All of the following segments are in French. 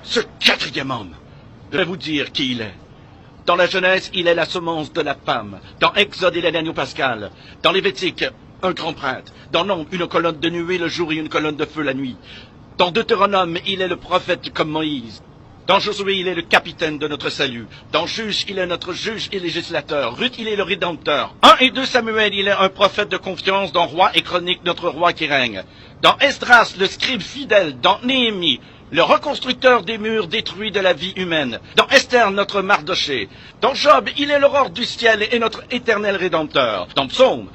Ce quatrième homme, je vais vous dire qui il est. Dans la Genèse, il est la semence de la femme. Dans Exode, il est l'agneau pascal. Dans Lévitique, un grand prêtre. Dans Nombre, une colonne de nuée le jour et une colonne de feu la nuit. Dans Deutéronome, il est le prophète comme Moïse. Dans Josué, il est le capitaine de notre salut. Dans Juge, il est notre juge et législateur. Ruth, il est le rédempteur. 1 et 2 Samuel, il est un prophète de confiance. Dans Roi et Chronique, notre roi qui règne. Dans Esdras, le scribe fidèle. Dans Néhémie, le reconstructeur des murs détruits de la vie humaine. Dans Esther, notre Mardoché. Dans Job, il est l'aurore du ciel et notre éternel rédempteur. Dans Psaume,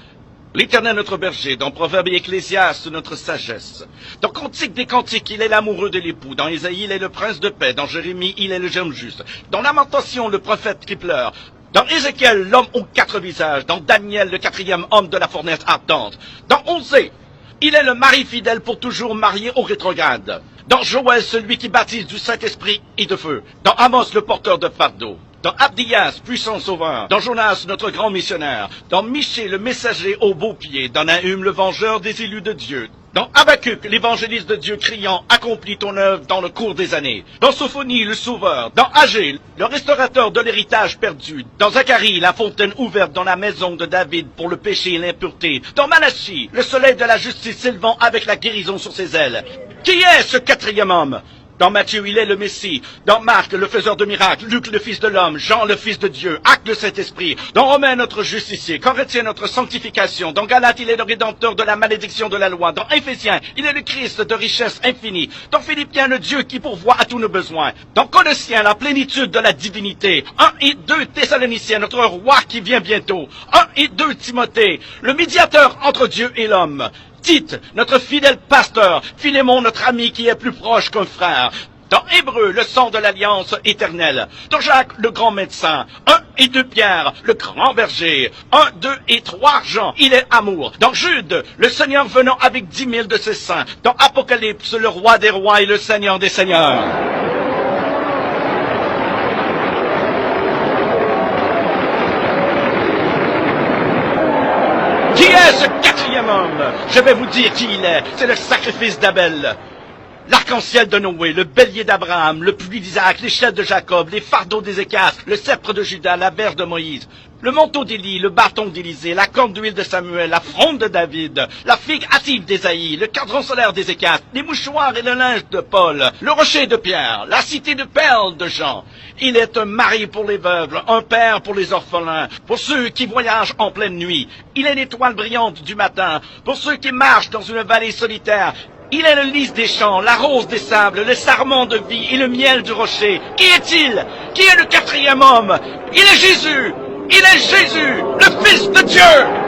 l'Éternel notre berger. Dans Proverbe et Ecclésiaste, notre sagesse. Dans Cantique des Cantiques, il est l'amoureux de l'époux. Dans Ésaïe, il est le prince de paix. Dans Jérémie, il est le germe juste. Dans Lamentation, le prophète qui pleure. Dans Ézéchiel, l'homme aux 4 visages. Dans Daniel, le 4e homme de la fournaise ardente. Dans Osée, il est le mari fidèle pour toujours marié au rétrograde. Dans Joël, celui qui baptise du Saint-Esprit et de feu. Dans Amos, le porteur de fardeau. Dans Abdias, puissant sauveur. Dans Jonas, notre grand missionnaire. Dans Michée, le messager aux beaux pieds. Dans Nahum, le vengeur des élus de Dieu. Dans Habacuc, l'évangéliste de Dieu criant « Accomplis ton œuvre dans le cours des années ». Dans Sophonie, le sauveur. Dans Agé, le restaurateur de l'héritage perdu. Dans Zacharie, la fontaine ouverte dans la maison de David pour le péché et l'impureté. Dans Malachie, le soleil de la justice s'élevant avec la guérison sur ses ailes. Qui est ce quatrième homme? Dans Matthieu, il est le Messie. Dans Marc, le faiseur de miracles. Luc, le Fils de l'homme. Jean, le Fils de Dieu. Acte, le Saint-Esprit. Dans Romains, notre justicier. Corinthiens, notre sanctification. Dans Galates, il est le rédempteur de la malédiction de la loi. Dans Éphésiens, il est le Christ de richesse infinie. Dans Philippiens, le Dieu qui pourvoit à tous nos besoins. Dans Colossiens, la plénitude de la divinité. 1 et 2 Thessaloniciens, notre roi qui vient bientôt. 1 et 2 Timothée, le médiateur entre Dieu et l'homme. Tite, notre fidèle pasteur, Philémon, notre ami qui est plus proche qu'un frère. Dans Hébreu, le sang de l'alliance éternelle. Dans Jacques, le grand médecin. 1 et 2 Pierre, le grand berger. 1, 2 et 3 Jean, il est amour. Dans Jude, le Seigneur venant avec 10 000 de ses saints. Dans Apocalypse, le roi des rois et le Seigneur des seigneurs. Qui est ce quatrième homme? Je vais vous dire qui il est. C'est le sacrifice d'Abel. L'arc-en-ciel de Noé, le bélier d'Abraham, le pluie d'Isaac, l'échelle de Jacob, les fardeaux d'Ézéchias, le sceptre de Judas, la verge de Moïse, le manteau d'Élie, le bâton d'Élisée, la corne d'huile de Samuel, la fronde de David, la figue hâtive d'Ésaïe, le cadran solaire d'Ézéchias, les mouchoirs et le linge de Paul, le rocher de Pierre, la cité de perles de Jean. Il est un mari pour les veuves, un père pour les orphelins, pour ceux qui voyagent en pleine nuit. Il est l'étoile brillante du matin, pour ceux qui marchent dans une vallée solitaire. Il est le lys des champs, la rose des sables, le sarment de vie et le miel du rocher. Qui est-il? Qui est le quatrième homme? Il est Jésus! Il est Jésus, le Fils de Dieu!